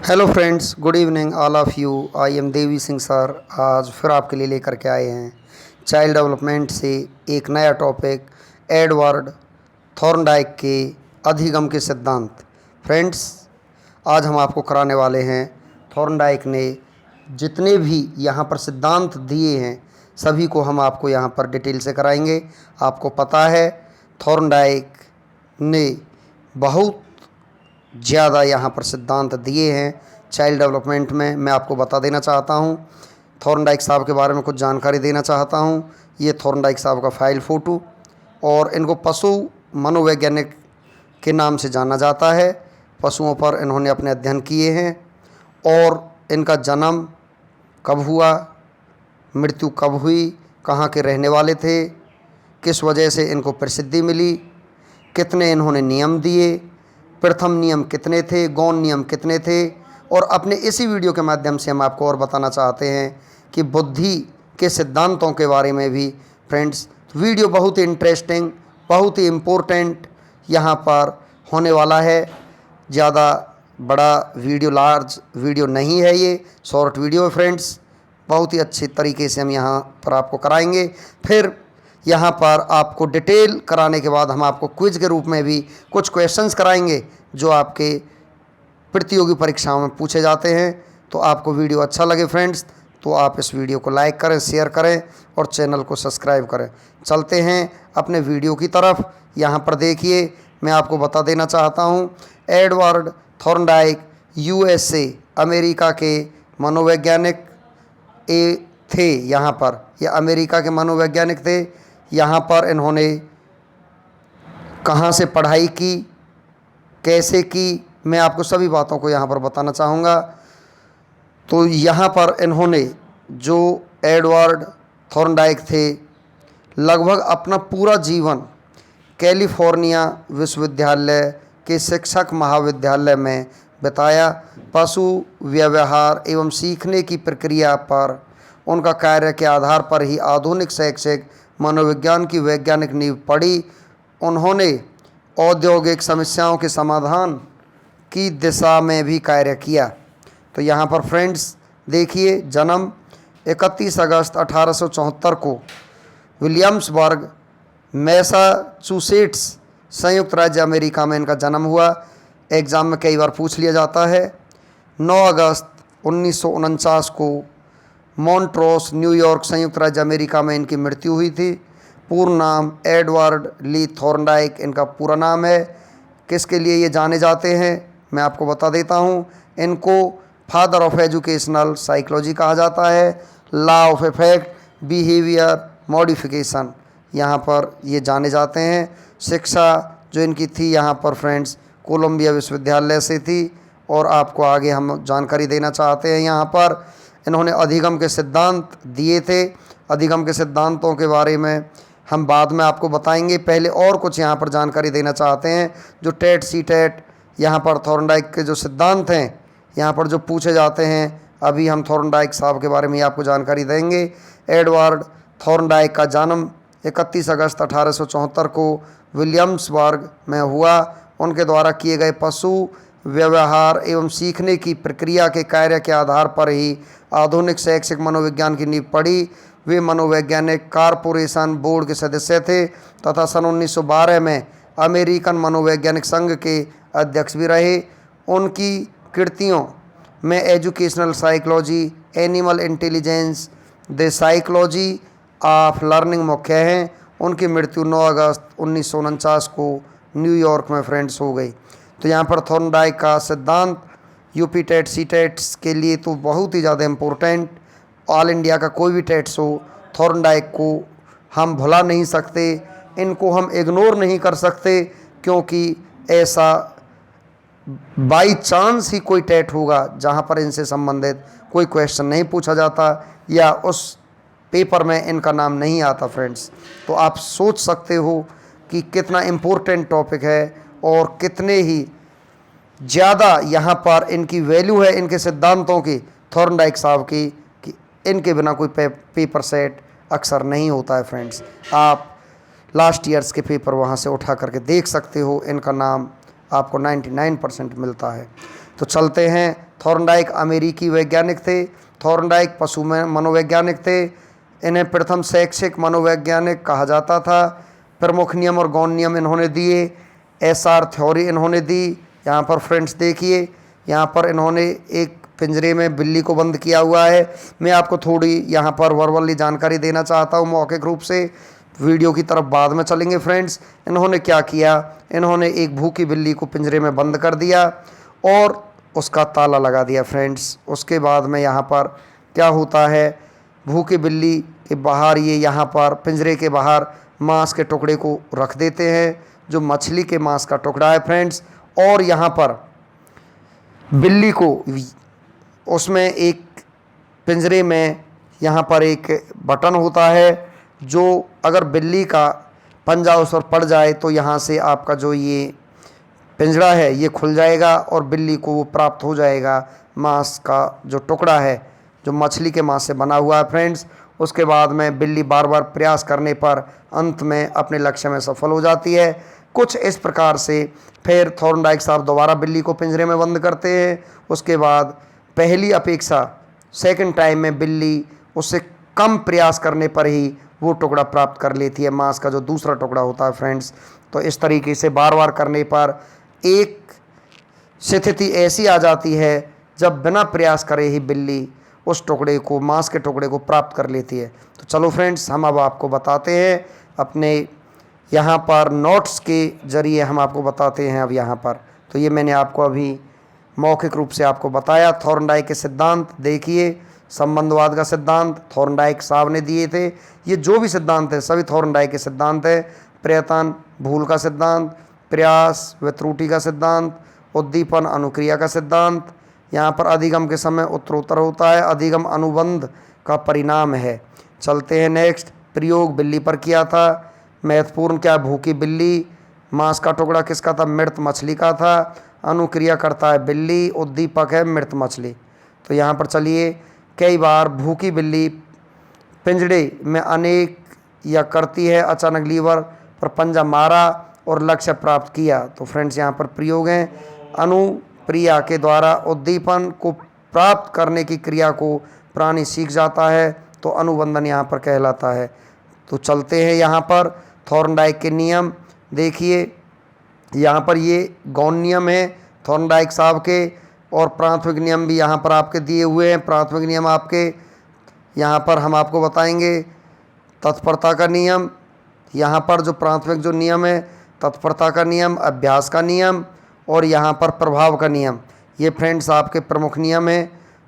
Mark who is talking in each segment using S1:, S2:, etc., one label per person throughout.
S1: Hello friends, good evening all of you. I am Devi Singh sir. आज फिर आपके लिए लेकर के आए हैं चाइल्ड डेवलपमेंट से एक नया टॉपिक, एडवर्ड थॉर्नडाइक के अधिगम के सिद्धांत। फ्रेंड्स, आज हम आपको कराने वाले हैं थॉर्नडाइक ने जितने भी यहाँ पर सिद्धांत दिए हैं सभी को हम आपको यहाँ पर डिटेल से कराएंगे। आपको पता है थॉर्नडाइक ने बहुत ज़्यादा यहाँ पर सिद्धांत दिए हैं चाइल्ड डेवलपमेंट में। मैं आपको बता देना चाहता हूँ, थॉर्नडाइक साहब के बारे में कुछ जानकारी देना चाहता हूँ। ये थॉर्नडाइक साहब का फाइल फ़ोटो, और इनको पशु मनोवैज्ञानिक के नाम से जाना जाता है। पशुओं पर इन्होंने अपने अध्ययन किए हैं और इनका जन्म कब हुआ, मृत्यु कब हुई, कहाँ के रहने वाले थे, किस वजह से इनको प्रसिद्धि मिली, कितने इन्होंने नियम दिए, प्रथम नियम कितने थे, गौण नियम कितने थे। और अपने इसी वीडियो के माध्यम से हम आपको और बताना चाहते हैं कि बुद्धि के सिद्धांतों के बारे में भी। फ्रेंड्स, वीडियो बहुत ही इंटरेस्टिंग, बहुत ही इम्पोर्टेंट यहाँ पर होने वाला है। ज़्यादा बड़ा वीडियो, लार्ज वीडियो नहीं है, ये शॉर्ट वीडियो है फ्रेंड्स। बहुत ही अच्छे तरीके से हम यहाँ पर आपको कराएंगे। फिर यहाँ पर आपको डिटेल कराने के बाद हम आपको क्विज के रूप में भी कुछ क्वेश्चंस कराएंगे जो आपके प्रतियोगी परीक्षाओं में पूछे जाते हैं। तो आपको वीडियो अच्छा लगे फ्रेंड्स तो आप इस वीडियो को लाइक करें, शेयर करें और चैनल को सब्सक्राइब करें। चलते हैं अपने वीडियो की तरफ। यहाँ पर देखिए, मैं आपको बता देना चाहता हूँ, एडवर्ड थॉर्नडाइक USA अमेरिका के मनोवैज्ञानिक थे। यहाँ पर ये अमेरिका के मनोवैज्ञानिक थे। यहाँ पर इन्होंने कहाँ से पढ़ाई की, कैसे की, मैं आपको सभी बातों को यहाँ पर बताना चाहूँगा। तो यहाँ पर इन्होंने, जो एडवर्ड थॉर्नडाइक थे, लगभग अपना पूरा जीवन कैलिफोर्निया विश्वविद्यालय के शिक्षक महाविद्यालय में बिताया। पशु व्यवहार एवं सीखने की प्रक्रिया पर उनका कार्य के आधार पर ही आधुनिक शैक्षिक मनोविज्ञान की वैज्ञानिक नींव पड़ी। उन्होंने औद्योगिक समस्याओं के समाधान की दिशा में भी कार्य किया। तो यहाँ पर फ्रेंड्स देखिए, जन्म 31 अगस्त 1874 को विलियम्सबर्ग, मैसाचुसेट्स, संयुक्त राज्य अमेरिका में इनका जन्म हुआ। एग्ज़ाम में कई बार पूछ लिया जाता है। 9 अगस्त 1949 को मॉन्ट्रोस, न्यूयॉर्क, संयुक्त राज्य अमेरिका में इनकी मृत्यु हुई थी। पूर्ण नाम एडवर्ड ली थॉर्नडाइक इनका पूरा नाम है। किसके लिए ये जाने जाते हैं मैं आपको बता देता हूँ। इनको फादर ऑफ एजुकेशनल साइकोलॉजी कहा जाता है। Law of effect behaviour modification, यहाँ पर ये जाने जाते हैं। शिक्षा जो इनकी थी यहाँ पर फ्रेंड्स कोलंबिया विश्वविद्यालय से थी। और आपको आगे हम जानकारी देना चाहते हैं, यहाँ पर इन्होंने अधिगम के सिद्धांत दिए थे। अधिगम के सिद्धांतों के बारे में हम बाद में आपको बताएंगे। पहले और कुछ यहाँ पर जानकारी देना चाहते हैं। जो टेट सी टेट यहाँ पर थॉर्नडाइक के जो सिद्धांत हैं यहाँ पर जो पूछे जाते हैं, अभी हम थॉर्नडाइक साहब के बारे में आपको जानकारी देंगे। एडवर्ड थॉर्नडाइक का जन्म 31 अगस्त 1874 को विलियम्सबर्ग में हुआ। उनके द्वारा किए गए पशु व्यवहार एवं सीखने की प्रक्रिया के कार्य के आधार पर ही आधुनिक शैक्षिक मनोविज्ञान की नींव पड़ी। वे मनोवैज्ञानिक कॉरपोरेशन बोर्ड के सदस्य थे तथा सन 1912 में अमेरिकन मनोवैज्ञानिक संघ के अध्यक्ष भी रहे। उनकी कृतियों में educational psychology, animal intelligence, the psychology of learning मुख्य हैं। उनकी मृत्यु 9 अगस्त 1949 को न्यूयॉर्क में फ्रेंड्स हो गई। तो यहाँ पर थॉर्नडाइक का सिद्धांत यूपी टेट सी टेट्स के लिए तो बहुत ही ज़्यादा इम्पोर्टेंट, ऑल इंडिया का कोई भी टेट्स हो, थॉर्नडाइक को हम भुला नहीं सकते, इनको हम इग्नोर नहीं कर सकते। क्योंकि ऐसा बाई चांस ही कोई टेट होगा जहाँ पर इनसे संबंधित कोई क्वेश्चन नहीं पूछा जाता या उस पेपर में इनका नाम नहीं आता फ्रेंड्स। तो आप सोच सकते हो कि कितना इम्पोर्टेंट टॉपिक है और कितने ही ज़्यादा यहाँ पर इनकी वैल्यू है, इनके सिद्धांतों की, थॉर्नडाइक साहब की, कि इनके बिना कोई पेपर सेट अक्सर नहीं होता है फ्रेंड्स। आप लास्ट ईयर्स के पेपर वहाँ से उठा करके देख सकते हो, इनका नाम आपको 99% मिलता है। तो चलते हैं थॉर्नडाइक अमेरिकी वैज्ञानिक थे। थॉर्नडाइक पशु मनोवैज्ञानिक थे। इन्हें प्रथम शैक्षिक मनोवैज्ञानिक कहा जाता था। प्रमुख नियम और गौण नियम इन्होंने दिए। एसआर थ्योरी इन्होंने दी। यहाँ पर फ्रेंड्स देखिए, यहाँ पर इन्होंने एक पिंजरे में बिल्ली को बंद किया हुआ है। मैं आपको थोड़ी यहाँ पर वर्बली जानकारी देना चाहता हूँ मौखिक रूप से, वीडियो की तरफ बाद में चलेंगे फ्रेंड्स। इन्होंने क्या किया, इन्होंने एक भूखी बिल्ली को पिंजरे में बंद कर दिया और उसका ताला लगा दिया फ्रेंड्स। उसके बाद में यहाँ पर क्या होता है, भूखी बिल्ली के बाहर ये यहाँ पर पिंजरे के बाहर मांस के टुकड़े को रख देते हैं, जो मछली के मांस का टुकड़ा है फ्रेंड्स। और यहाँ पर बिल्ली को उसमें एक पिंजरे में यहाँ पर एक बटन होता है, जो अगर बिल्ली का पंजा उस पर पड़ जाए तो यहाँ से आपका जो ये पिंजरा है ये खुल जाएगा और बिल्ली को वो प्राप्त हो जाएगा मांस का जो टुकड़ा है, जो मछली के मांस से बना हुआ है फ्रेंड्स। उसके बाद में बिल्ली बार बार प्रयास करने पर अंत में अपने लक्ष्य में सफल हो जाती है। कुछ इस प्रकार से फिर थॉर्नडाइक साहब दोबारा बिल्ली को पिंजरे में बंद करते हैं। उसके बाद पहली अपेक्षा सेकंड टाइम में बिल्ली उससे कम प्रयास करने पर ही वो टुकड़ा प्राप्त कर लेती है, मांस का जो दूसरा टुकड़ा होता है फ्रेंड्स। तो इस तरीके से बार बार करने पर एक स्थिति ऐसी आ जाती है जब बिना प्रयास करे ही बिल्ली उस टुकड़े को, मांस के टुकड़े को प्राप्त कर लेती है। तो चलो फ्रेंड्स, हम अब आपको बताते हैं अपने यहाँ पर नोट्स के ज़रिए हम आपको बताते हैं अब यहाँ पर। तो ये मैंने आपको अभी मौखिक रूप से आपको बताया। थॉर्नडाइक के सिद्धांत देखिए, संबंधवाद का सिद्धांत थॉर्नडाइक साहब ने दिए थे। ये जो भी सिद्धांत है सभी थॉर्नडाइक के सिद्धांत है। प्रयत्न भूल का सिद्धांत, प्रयास व त्रुटि का सिद्धांत, उद्दीपन अनुक्रिया का सिद्धांत। यहाँ पर अधिगम के समय उत्तरोत्तर होता है, अधिगम अनुबंध का परिणाम है। चलते हैं नेक्स्ट। प्रयोग बिल्ली पर किया था। महत्वपूर्ण क्या, भूखी बिल्ली। मांस का टुकड़ा किसका था, मृत मछली का था। अनुक्रिया करता है बिल्ली, उद्दीपक है मृत मछली। तो यहाँ पर चलिए, कई बार भूखी बिल्ली पिंजड़े में अनेक या करती है, अचानक लीवर पर पंजा मारा और लक्ष्य प्राप्त किया। तो फ्रेंड्स यहाँ पर प्रयोग हैं। अनुप्रिया के द्वारा उद्दीपन को प्राप्त करने की क्रिया को प्राणी सीख जाता है, तो अनुबंधन यहाँ पर कहलाता है। तो चलते हैं यहाँ पर थॉर्नडाइक के नियम देखिए। यहाँ पर ये गौण नियम है थॉर्नडाइक साहब के, और प्राथमिक नियम भी यहाँ पर आपके दिए हुए हैं। प्राथमिक नियम आपके यहाँ पर हम आपको बताएंगे। तत्परता का नियम, यहाँ पर जो प्राथमिक जो नियम है, तत्परता का नियम, अभ्यास का नियम और यहाँ पर प्रभाव का नियम, ये फ्रेंड्स आपके प्रमुख नियम है।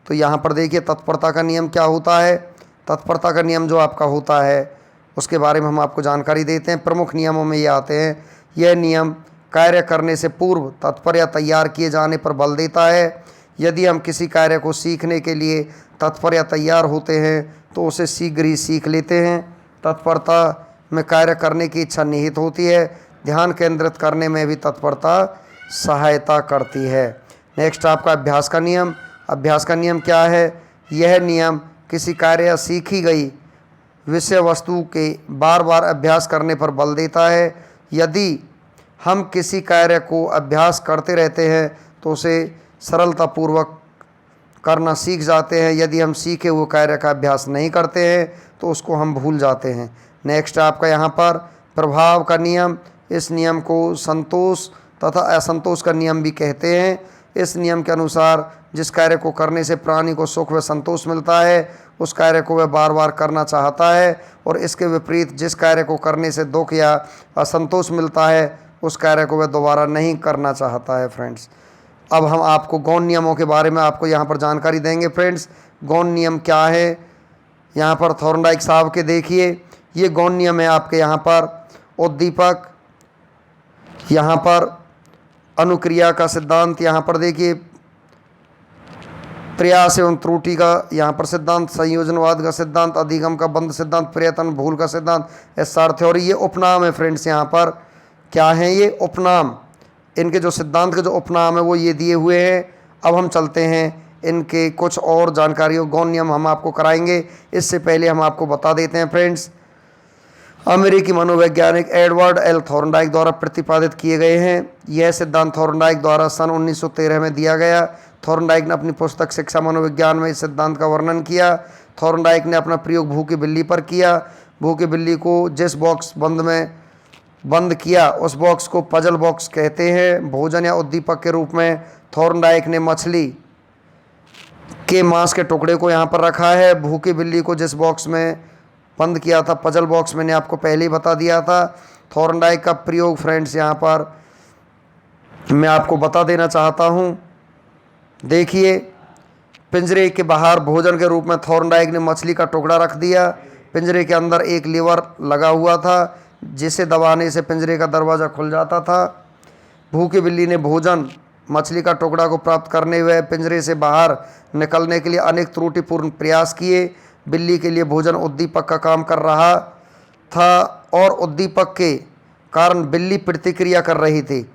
S1: तो यहाँ पर देखिए तत्परता का नियम क्या होता है। तत्परता का नियम जो आपका होता है उसके बारे में हम आपको जानकारी देते हैं। प्रमुख नियमों में ये आते हैं। यह नियम कार्य करने से पूर्व तत्पर या तैयार किए जाने पर बल देता है। यदि हम किसी कार्य को सीखने के लिए तत्पर या तैयार होते हैं तो उसे शीघ्र ही सीख लेते हैं। तत्परता में कार्य करने की इच्छा निहित होती है। ध्यान केंद्रित करने में भी तत्परता सहायता करती है। नेक्स्ट आपका अभ्यास का नियम। अभ्यास का नियम क्या है, यह नियम किसी कार्य या सीखी गई विषय वस्तु के बार बार अभ्यास करने पर बल देता है। यदि हम किसी कार्य को अभ्यास करते रहते हैं तो उसे सरलतापूर्वक करना सीख जाते हैं। यदि हम सीखे हुए कार्य का अभ्यास नहीं करते हैं तो उसको हम भूल जाते हैं। नेक्स्ट आपका यहाँ पर प्रभाव का नियम। इस नियम को संतोष तथा असंतोष का नियम भी कहते हैं। इस नियम के अनुसार जिस कार्य को करने से प्राणी को सुख व संतोष मिलता है उस कार्य को वह बार बार करना चाहता है, और इसके विपरीत जिस कार्य को करने से दुख या असंतोष मिलता है उस कार्य को वह दोबारा नहीं करना चाहता है। फ्रेंड्स, अब हम आपको गौण नियमों के बारे में आपको यहाँ पर जानकारी देंगे। फ्रेंड्स, गौण नियम क्या है, यहाँ पर थॉर्नडाइक साहब के देखिए, ये गौण नियम है आपके यहाँ पर उद्दीपक, यहाँ पर अनुक्रिया का सिद्धांत, यहाँ पर देखिए प्रयास एवं त्रुटि का यहाँ पर सिद्धांत, संयोजनवाद का सिद्धांत, अधिगम का बंध सिद्धांत, प्रयत्न भूल का सिद्धांत, एसआर थ्योरी। ये उपनाम है फ्रेंड्स। यहाँ पर क्या है, ये उपनाम, इनके जो सिद्धांत के जो उपनाम है वो ये दिए हुए हैं। अब हम चलते हैं इनके कुछ और जानकारियों, गौण नियम हम आपको कराएंगे। इससे पहले हम आपको बता देते हैं फ्रेंड्स, अमेरिकी मनोवैज्ञानिक एडवर्ड एल थॉर्नडाइक द्वारा प्रतिपादित किए गए हैं। यह सिद्धांत थॉर्नडाइक द्वारा सन 1913 में दिया गया। थॉर्नडाइक ने अपनी पुस्तक शिक्षा मनोविज्ञान में इस सिद्धांत का वर्णन किया। थॉर्नडाइक ने अपना प्रयोग भूखी बिल्ली पर किया। भूखी बिल्ली को जिस बॉक्स बंद किया उस बॉक्स को पजल बॉक्स कहते हैं। भोजन या उद्दीपक के रूप में थॉर्नडाइक ने मछली के मांस के टुकड़े को यहाँ पर रखा है। भूखी बिल्ली को जिस बॉक्स में बंद किया था, पजल बॉक्स, मैंने आपको पहले ही बता दिया था। थॉर्नडाइक का प्रयोग फ्रेंड्स यहाँ पर मैं आपको बता देना चाहता हूँ। देखिए, पिंजरे के बाहर भोजन के रूप में थॉर्नडाइक ने मछली का टुकड़ा रख दिया। पिंजरे के अंदर एक लीवर लगा हुआ था जिसे दबाने से पिंजरे का दरवाज़ा खुल जाता था। भूखी बिल्ली ने भोजन मछली का टुकड़ा को प्राप्त करने व पिंजरे से बाहर निकलने के लिए अनेक त्रुटिपूर्ण प्रयास किए। बिल्ली के लिए भोजन उद्दीपक का काम कर रहा था और उद्दीपक के कारण बिल्ली प्रतिक्रिया कर रही थी।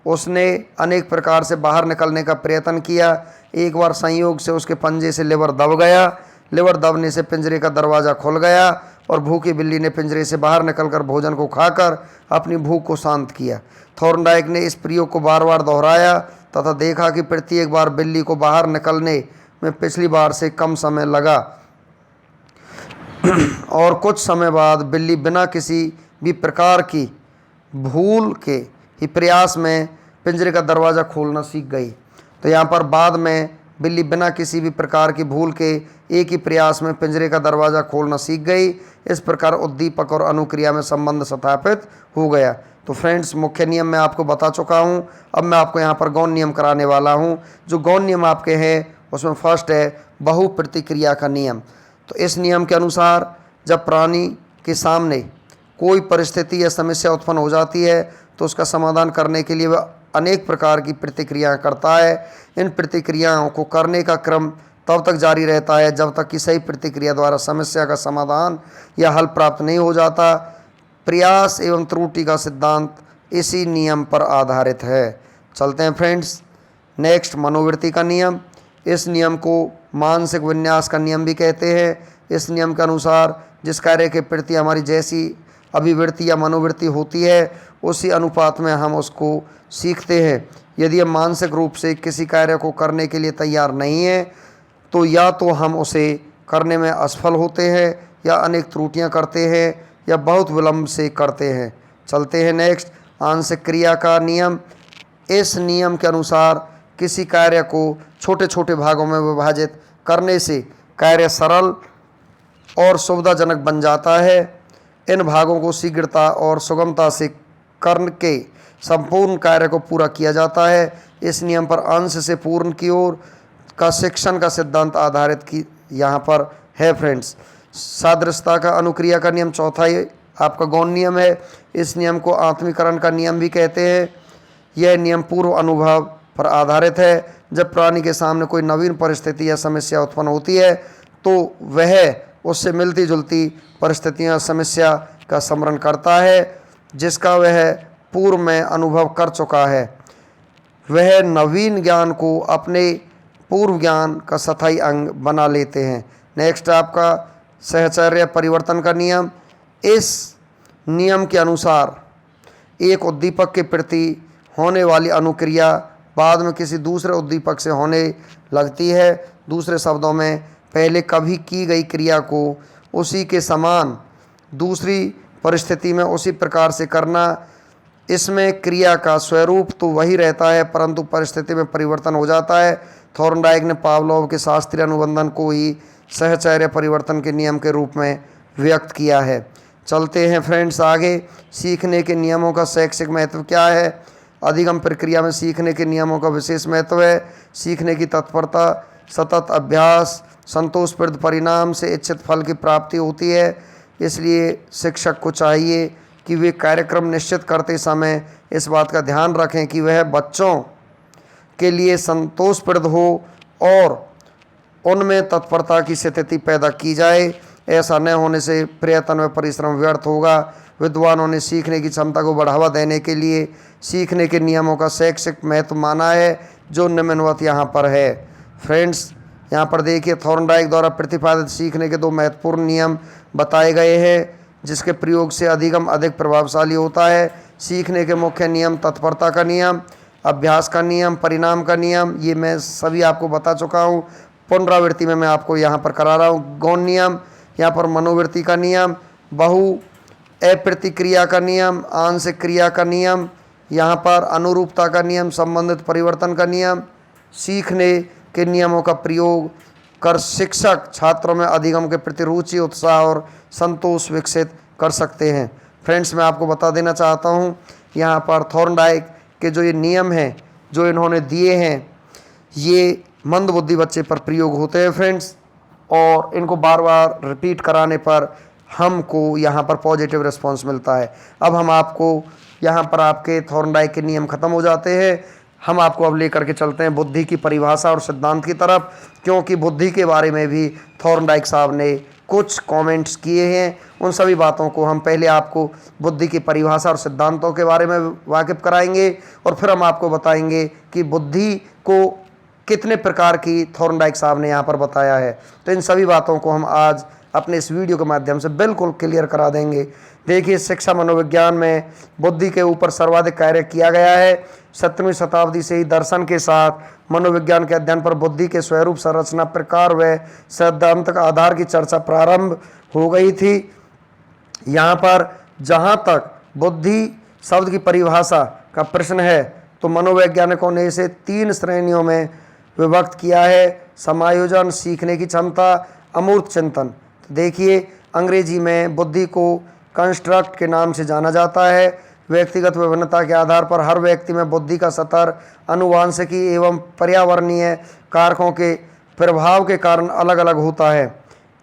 S1: उसने अनेक प्रकार से बाहर निकलने का प्रयत्न किया। एक बार संयोग से उसके पंजे से लीवर दब गया। लीवर दबने से पिंजरे का दरवाज़ा खुल गया और भूखी बिल्ली ने पिंजरे से बाहर निकलकर भोजन को खाकर अपनी भूख को शांत किया। थॉर्नडाइक ने इस प्रयोग को बार बार दोहराया तथा देखा कि प्रत्येक बार बिल्ली को बाहर निकलने में पिछली बार से कम समय लगा और कुछ समय बाद बिल्ली बिना किसी भी प्रकार की भूल के ही प्रयास में पिंजरे का दरवाज़ा खोलना सीख गई। तो यहाँ पर बाद में बिल्ली बिना किसी भी प्रकार की भूल के एक ही प्रयास में पिंजरे का दरवाज़ा खोलना सीख गई। इस प्रकार उद्दीपक और अनुक्रिया में संबंध स्थापित हो गया। तो फ्रेंड्स, मुख्य नियम मैं आपको बता चुका हूँ। अब मैं आपको यहाँ पर गौण नियम कराने वाला हूँ। जो गौण नियम आपके हैं उसमें फर्स्ट है बहु प्रतिक्रिया का नियम। तो इस नियम के अनुसार जब प्राणी के सामने कोई परिस्थिति या समस्या उत्पन्न हो जाती है तो उसका समाधान करने के लिए वह अनेक प्रकार की प्रतिक्रियाएं करता है। इन प्रतिक्रियाओं को करने का क्रम तब तक जारी रहता है जब तक कि सही प्रतिक्रिया द्वारा समस्या का समाधान या हल प्राप्त नहीं हो जाता। प्रयास एवं त्रुटि का सिद्धांत इसी नियम पर आधारित है। चलते हैं फ्रेंड्स, नेक्स्ट मनोवृत्ति का नियम। इस नियम को मानसिक विन्यास का नियम भी कहते हैं। इस नियम के अनुसार जिस कार्य के प्रति हमारी जैसी अभिवृत्ति या मनोवृत्ति होती है उसी अनुपात में हम उसको सीखते हैं। यदि हम मानसिक रूप से किसी कार्य को करने के लिए तैयार नहीं हैं तो या तो हम उसे करने में असफल होते हैं या अनेक त्रुटियां करते हैं या बहुत विलंब से करते हैं। चलते हैं नेक्स्ट, आंशिक क्रिया का नियम। इस नियम के अनुसार किसी कार्य को छोटे छोटे भागों में विभाजित करने से कार्य सरल और सुविधाजनक बन जाता है। इन भागों को शीघ्रता और सुगमता से करके संपूर्ण कार्य को पूरा किया जाता है। इस नियम पर अंश से पूर्ण की ओर का शिक्षण का सिद्धांत आधारित की यहाँ पर है फ्रेंड्स। सादृश्यता का अनुक्रिया का नियम चौथा ही आपका गौण नियम है। इस नियम को आत्मीकरण का नियम भी कहते हैं। यह नियम पूर्व अनुभव पर आधारित है। जब प्राणी के सामने कोई नवीन परिस्थिति या समस्या उत्पन्न होती है तो वह उससे मिलती जुलती परिस्थितियां समस्या का स्मरण करता है जिसका वह पूर्व में अनुभव कर चुका है। वह नवीन ज्ञान को अपने पूर्व ज्ञान का स्थायी अंग बना लेते हैं। नेक्स्ट आपका सहचर्य परिवर्तन का नियम। इस नियम के अनुसार एक उद्दीपक के प्रति होने वाली अनुक्रिया बाद में किसी दूसरे उद्दीपक से होने लगती है। दूसरे शब्दों में, पहले कभी की गई क्रिया को उसी के समान दूसरी परिस्थिति में उसी प्रकार से करना। इसमें क्रिया का स्वरूप तो वही रहता है परंतु परिस्थिति में परिवर्तन हो जाता है। थॉर्नडाइक ने पावलोव के शास्त्रीय अनुबंधन को ही सहचर्य परिवर्तन के नियम के रूप में व्यक्त किया है। चलते हैं फ्रेंड्स आगे, सीखने के नियमों का शैक्षिक महत्व क्या है। अधिगम प्रक्रिया में सीखने के नियमों का विशेष महत्व है। सीखने की तत्परता, सतत अभ्यास, संतोषप्रद परिणाम से इच्छित फल की प्राप्ति होती है। इसलिए शिक्षक को चाहिए कि वे कार्यक्रम निश्चित करते समय इस बात का ध्यान रखें कि वह बच्चों के लिए संतोषप्रद हो और उनमें तत्परता की स्थिति पैदा की जाए। ऐसा न होने से प्रयत्न व परिश्रम व्यर्थ होगा। विद्वानों ने सीखने की क्षमता को बढ़ावा देने के लिए सीखने के नियमों का शैक्षिक महत्व माना है जो निम्नवत यहाँ पर है। फ्रेंड्स, यहाँ पर देखिए, थॉर्नडाइक द्वारा प्रतिपादित सीखने के दो महत्वपूर्ण नियम बताए गए हैं जिसके प्रयोग से अधिगम अधिक प्रभावशाली होता है। सीखने के मुख्य नियम तत्परता का नियम। अभ्यास का नियम, परिणाम का नियम, ये मैं सभी आपको बता चुका हूँ। पुनरावृत्ति में मैं आपको यहाँ पर करा रहा हूँ। गौण नियम, यहाँ पर मनोवृत्ति का नियम, बहु अप्रतिक्रिया का नियम, आंशिक क्रिया का नियम, यहाँ पर अनुरूपता का नियम, संबंधित परिवर्तन का नियम, सीखने के नियमों का प्रयोग कर शिक्षक छात्रों में अधिगम के प्रति रुचि, उत्साह और संतोष विकसित कर सकते हैं। फ्रेंड्स, मैं आपको बता देना चाहता हूँ यहाँ पर थॉर्नडाइक के जो ये नियम हैं जो इन्होंने दिए हैं, ये मंदबुद्धि बच्चे पर प्रयोग होते हैं फ्रेंड्स, और इनको बार बार रिपीट कराने पर हमको यहाँ पर पॉजिटिव रिस्पांस मिलता है। अब हम आपको यहाँ पर आपके थॉर्नडाइक के नियम खत्म हो जाते हैं। हम आपको अब लेकर के चलते हैं बुद्धि की परिभाषा और सिद्धांत की तरफ, क्योंकि बुद्धि के बारे में भी थॉर्नडाइक साहब ने कुछ कमेंट्स किए हैं। उन सभी बातों को हम पहले आपको बुद्धि की परिभाषा और सिद्धांतों के बारे में वाकिफ कराएंगे, और फिर हम आपको बताएंगे कि बुद्धि को कितने प्रकार की थॉर्नडाइक साहब ने यहाँ पर बताया है। तो इन सभी बातों को हम आज अपने इस वीडियो के माध्यम से बिल्कुल क्लियर करा देंगे। देखिए, शिक्षा मनोविज्ञान में बुद्धि के ऊपर सर्वाधिक कार्य किया गया है। 17वीं शताब्दी से ही दर्शन के साथ मनोविज्ञान के अध्ययन पर बुद्धि के स्वरूप, संरचना, प्रकार व सिद्धांत का आधार की चर्चा प्रारंभ हो गई थी। यहाँ पर जहाँ तक बुद्धि शब्द की परिभाषा का प्रश्न है, तो मनोवैज्ञानिकों ने इसे 3 श्रेणियों में विभक्त किया है: समायोजन, सीखने की क्षमता, अमूर्त चिंतन। देखिए, अंग्रेजी में बुद्धि को कंस्ट्रक्ट के नाम से जाना जाता है। व्यक्तिगत विभिन्नता के आधार पर हर व्यक्ति में बुद्धि का स्तर आनुवांशिकी एवं पर्यावरणीय कारकों के प्रभाव के कारण अलग अलग होता है।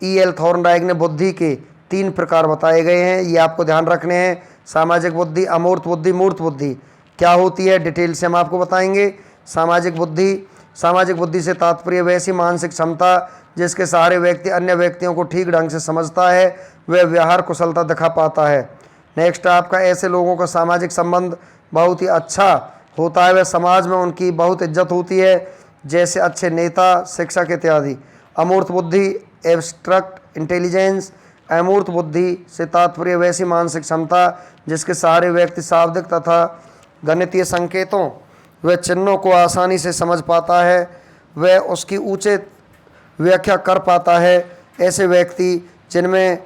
S1: E.L. थॉर्नडाइक ने बुद्धि के 3 प्रकार बताए गए हैं, ये आपको ध्यान रखने हैं: सामाजिक बुद्धि, अमूर्त बुद्धि, मूर्त बुद्धि। क्या होती है, डिटेल से हम आपको बताएंगे। सामाजिक बुद्धि से तात्पर्य वैसी मानसिक क्षमता जिसके सहारे व्यक्ति अन्य व्यक्तियों को ठीक ढंग से समझता है, वह व्यवहार कुशलता दिखा पाता है। नेक्स्ट, आपका ऐसे लोगों का सामाजिक संबंध बहुत ही अच्छा होता है, वह समाज में उनकी बहुत इज्जत होती है, जैसे अच्छे नेता, शिक्षक इत्यादि। अमूर्त बुद्धि, एब्स्ट्रैक्ट इंटेलिजेंस। अमूर्त बुद्धि से तात्पर्य वैसी मानसिक क्षमता जिसके सहारे व्यक्ति शाब्दिक तथा गणितीय संकेतों व चिन्हों को आसानी से समझ पाता है, वह उसकी उचित व्याख्या कर पाता है। ऐसे व्यक्ति जिनमें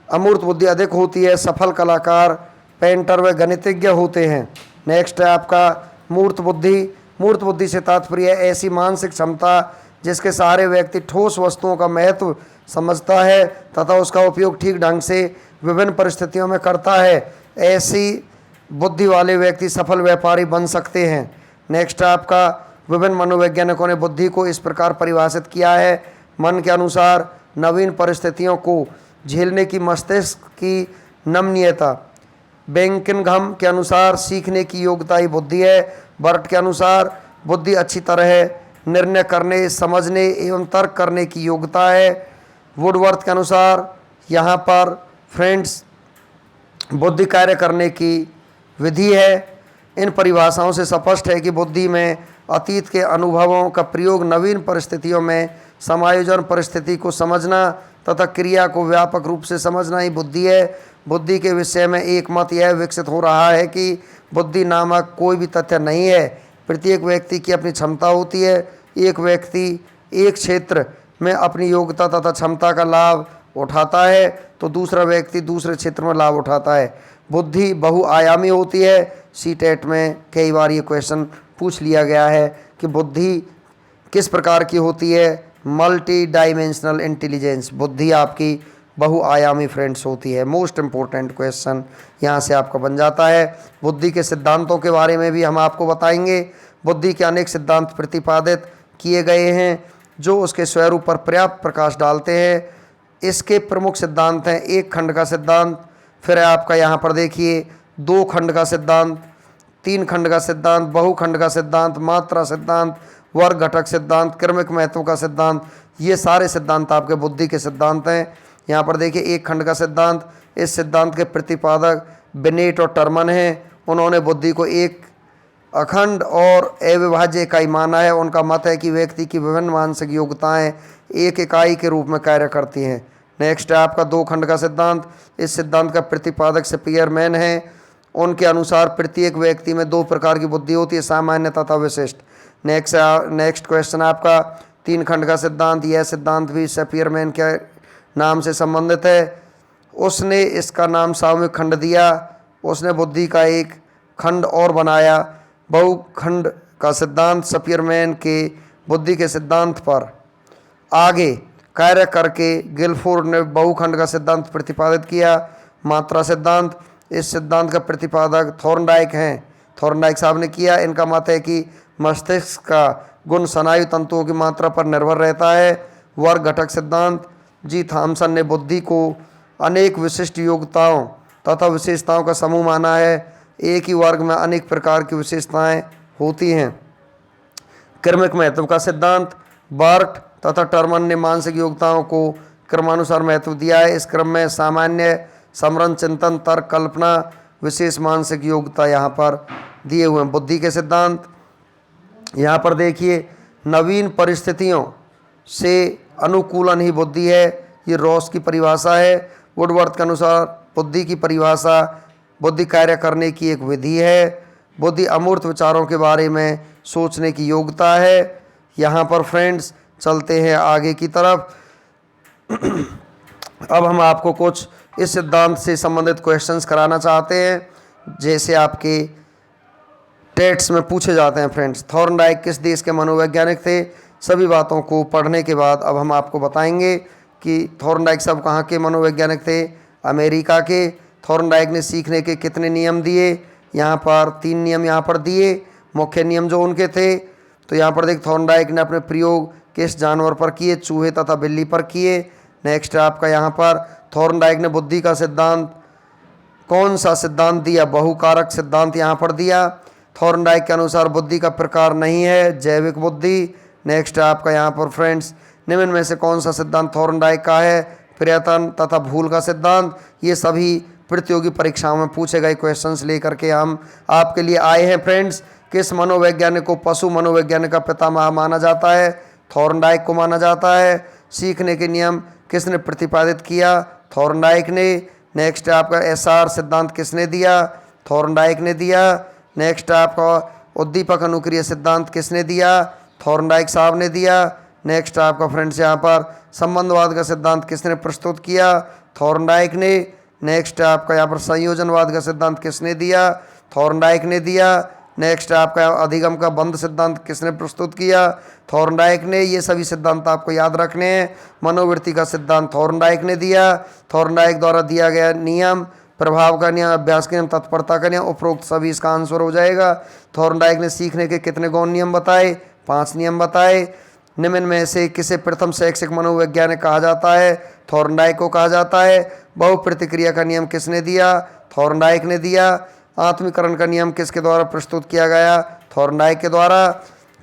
S1: अमूर्त बुद्धि अधिक होती है सफल कलाकार, पेंटर व गणितज्ञ होते हैं। नेक्स्ट है आपका मूर्त बुद्धि। मूर्त बुद्धि से तात्पर्य ऐसी मानसिक क्षमता जिसके सहारे व्यक्ति ठोस वस्तुओं का महत्व समझता है तथा उसका उपयोग ठीक ढंग से विभिन्न परिस्थितियों में करता है। ऐसी बुद्धि वाले व्यक्ति सफल व्यापारी बन सकते हैं। नेक्स्ट आपका विभिन्न मनोवैज्ञानिकों ने बुद्धि को इस प्रकार परिभाषित किया है: मन के अनुसार नवीन परिस्थितियों को झेलने की मस्तिष्क की नमनीयता। बेंकिंघम के अनुसार सीखने की योग्यता ही बुद्धि है। बर्ट के अनुसार बुद्धि अच्छी तरह निर्णय करने, समझने एवं तर्क करने की योग्यता है। वुडवर्थ के अनुसार यहाँ पर फ्रेंड्स बुद्धि कार्य करने की विधि है। इन परिभाषाओं से स्पष्ट है कि बुद्धि में अतीत के अनुभवों का प्रयोग, नवीन परिस्थितियों में समायोजन, परिस्थिति को समझना तथा क्रिया को व्यापक रूप से समझना ही बुद्धि है। बुद्धि के विषय में एक मत यह विकसित हो रहा है कि बुद्धि नामक कोई भी तथ्य नहीं है। प्रत्येक व्यक्ति की अपनी क्षमता होती है। एक व्यक्ति एक क्षेत्र में अपनी योग्यता तथा क्षमता का लाभ उठाता है तो दूसरा व्यक्ति दूसरे क्षेत्र में लाभ उठाता है। बुद्धि बहुआयामी होती है। सीटेट में कई बार ये क्वेश्चन पूछ लिया गया है कि बुद्धि किस प्रकार की होती है। मल्टी डायमेंशनल इंटेलिजेंस, बुद्धि आपकी बहुआयामी फ्रेंड्स होती है। मोस्ट इम्पोर्टेंट क्वेश्चन यहाँ से आपका बन जाता है। बुद्धि के सिद्धांतों के बारे में भी हम आपको बताएंगे। बुद्धि के अनेक सिद्धांत प्रतिपादित किए गए हैं जो उसके स्वरूप पर पर्याप्त प्रकाश डालते हैं। इसके प्रमुख सिद्धांत हैं: एक खंड का सिद्धांत, फिर आपका यहाँ पर देखिए 2 खंड का सिद्धांत, 3 खंड का सिद्धांत, बहुखंड का सिद्धांत, मात्रा सिद्धांत, वर्ग घटक सिद्धांत, क्रमिक महत्व का सिद्धांत। ये सारे सिद्धांत आपके बुद्धि के सिद्धांत हैं। यहाँ पर देखिए एक खंड का सिद्धांत, इस सिद्धांत के प्रतिपादक बिनेट और टर्मन हैं। उन्होंने बुद्धि को एक अखंड और अविभाज्य इकाई माना है। उनका मत है कि व्यक्ति की विभिन्न मानसिक योग्यताएं एक इकाई के रूप में कार्य करती हैं। नेक्स्ट है आपका 2 खंड का सिद्धांत। इस सिद्धांत का प्रतिपादक स्पीयरमैन है। उनके अनुसार प्रत्येक व्यक्ति में दो प्रकार की बुद्धि होती है, सामान्य तथा विशिष्ट। नेक्स्ट क्वेश्चन आपका 3 खंड का सिद्धांत। यह सिद्धांत भी सपियरमैन के नाम से संबंधित है। उसने इसका नाम सामूहिक खंड दिया। उसने बुद्धि का एक खंड और बनाया। बहुखंड का सिद्धांत सपियरमैन के बुद्धि के सिद्धांत पर आगे कार्य करके गिलफोर्ड ने बहुखंड का सिद्धांत प्रतिपादित किया। मात्रा सिद्धांत, इस सिद्धांत का प्रतिपादक थॉर्नडाइक हैं। थॉर्नडाइक साहब ने किया। इनका मत है कि मस्तिष्क का गुण स्नायु तंतुओं की मात्रा पर निर्भर रहता है। वर्ग घटक सिद्धांत, जी थॉमसन ने बुद्धि को अनेक विशिष्ट योग्यताओं तथा विशेषताओं का समूह माना है। एक ही वर्ग में अनेक प्रकार की विशेषताएं होती हैं। क्रमिक महत्व का सिद्धांत, बार्ट तथा टर्मन ने मानसिक योग्यताओं को क्रमानुसार महत्व दिया है। इस क्रम में सामान्य, समरण, चिंतन, तर्क, कल्पना, विशेष मानसिक योग्यता यहाँ पर दिए हुए हैं। बुद्धि के सिद्धांत यहाँ पर देखिए, नवीन परिस्थितियों से अनुकूलन ही बुद्धि है। ये रॉस की परिभाषा है। वुडवर्थ के अनुसार बुद्धि की परिभाषा बुद्धि कार्य करने की एक विधि है। बुद्धि अमूर्त विचारों के बारे में सोचने की योग्यता है। यहाँ पर फ्रेंड्स चलते हैं आगे की तरफ। अब हम आपको कुछ इस सिद्धांत से संबंधित क्वेश्चंस कराना चाहते हैं, जैसे आपके टेट्स में पूछे जाते हैं फ्रेंड्स। थॉर्नडाइक किस देश के मनोवैज्ञानिक थे? सभी बातों को पढ़ने के बाद अब हम आपको बताएंगे कि थॉर्नडाइक साहब कहाँ के मनोवैज्ञानिक थे। अमेरिका के। थॉर्नडाइक ने सीखने के कितने नियम दिए? यहाँ पर 3 नियम यहाँ पर दिए, मुख्य नियम जो उनके थे। तो यहाँ पर देख, थॉर्नडाइक ने अपने प्रयोग किस जानवर पर किए? चूहे तथा बिल्ली पर किए। नेक्स्ट आपका यहाँ पर थॉर्नडाइक ने बुद्धि का सिद्धांत कौन सा सिद्धांत दिया? बहुकारक सिद्धांत यहाँ पर दिया। थॉर्नडाइक के अनुसार बुद्धि का प्रकार नहीं है जैविक बुद्धि। नेक्स्ट आपका यहाँ पर फ्रेंड्स, निम्न में से कौन सा सिद्धांत थॉर्नडाइक का है? प्रयत्न तथा भूल का सिद्धांत। ये सभी प्रतियोगी परीक्षाओं में पूछे गए क्वेश्चंस लेकर के हम आपके लिए आए हैं फ्रेंड्स। किस मनोवैज्ञानिक को पशु मनोवैज्ञानिक का पितामह माना जाता है? थॉर्नडाइक को माना जाता है। सीखने के नियम किसने प्रतिपादित किया? थॉर्नडाइक ने। नेक्स्ट आपका एसआर सिद्धांत किसने दिया? थॉर्नडाइक ने दिया। नेक्स्ट आपका उद्दीपक अनुक्रिया सिद्धांत किसने दिया? थॉर्नडाइक साहब ने दिया। नेक्स्ट आपका फ्रेंड्स यहाँ पर संबंधवाद का सिद्धांत किसने प्रस्तुत किया? थॉर्नडाइक ने। नेक्स्ट आपका यहाँ पर संयोजनवाद का सिद्धांत किसने दिया? थॉर्नडाइक ने दिया। नेक्स्ट आपका अधिगम का बंध सिद्धांत किसने प्रस्तुत किया? थॉर्नडाइक ने। ये सभी सिद्धांत आपको याद रखने हैं। मनोवृत्ति का सिद्धांत थॉर्नडाइक ने दिया। थॉर्नडाइक द्वारा दिया गया नियम, प्रभाव का नियम, अभ्यास के नियम, तत्परता का नियम, उपरोक्त सभी इसका आंसर हो जाएगा। थॉर्नडाइक ने सीखने के कितने गौण नियम बताए? 5 नियम बताए। निम्न में से किसे प्रथम शैक्षिक मनोवैज्ञानिक कहा जाता है? थॉर्नडाइक को कहा जाता है। बहुप्रतिक्रिया का नियम किसने दिया? थॉर्नडाइक ने दिया। आत्मीकरण का नियम किसके द्वारा प्रस्तुत किया गया? थॉर्नडाइक के द्वारा।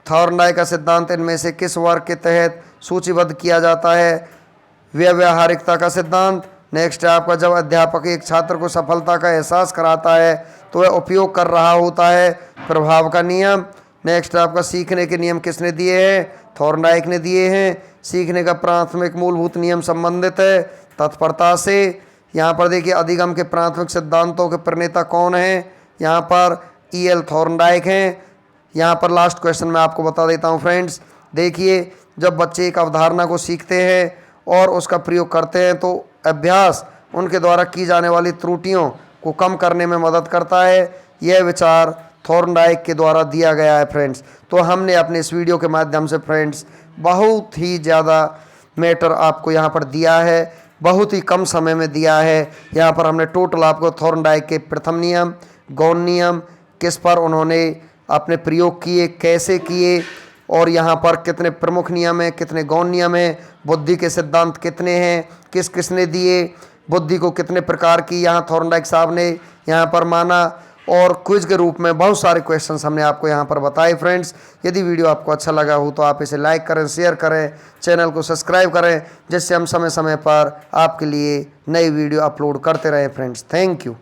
S1: थॉर्नडाइक का सिद्धांत इनमें से किस वर्ग के तहत सूचीबद्ध किया जाता है? व्यावहारिकता का सिद्धांत। नेक्स्ट आपका, जब अध्यापक एक छात्र को सफलता का एहसास कराता है तो वह उपयोग कर रहा होता है। प्रभाव का नियम। नेक्स्ट आपका, सीखने के नियम किसने दिए हैं? थॉर्नडाइक ने दिए हैं। सीखने का प्राथमिक मूलभूत नियम संबंधित है तत्परता से। यहाँ पर देखिए, अधिगम के प्राथमिक सिद्धांतों के प्रणेता कौन हैं? यहाँ पर E.L. थॉर्नडाइक हैं। यहाँ पर लास्ट क्वेश्चन मैं आपको बता देता हूँ फ्रेंड्स। देखिए, जब बच्चे एक अवधारणा को सीखते हैं और उसका प्रयोग करते हैं तो अभ्यास उनके द्वारा की जाने वाली त्रुटियों को कम करने में मदद करता है। यह विचार थॉर्नडाइक के द्वारा दिया गया है फ्रेंड्स। तो हमने अपने इस वीडियो के माध्यम से फ्रेंड्स बहुत ही ज़्यादा मैटर आपको यहाँ पर दिया है, बहुत ही कम समय में दिया है। यहाँ पर हमने टोटल आपको थॉर्नडाइक के प्रथम नियम, गौण नियम, किस पर उन्होंने अपने प्रयोग किए, कैसे किए, और यहाँ पर कितने प्रमुख नियम हैं, कितने गौण नियम हैं, बुद्धि के सिद्धांत कितने हैं, किस किसने दिए, बुद्धि को कितने प्रकार की यहाँ थॉर्नडाइक साहब ने यहाँ पर माना, और क्विज के रूप में बहुत सारे क्वेश्चंस हमने आपको यहाँ पर बताए फ्रेंड्स। यदि वीडियो आपको अच्छा लगा हो तो आप इसे लाइक करें, शेयर करें, चैनल को सब्सक्राइब करें, जिससे हम समय समय पर आपके लिए नई वीडियो अपलोड करते रहें फ्रेंड्स। Thank you.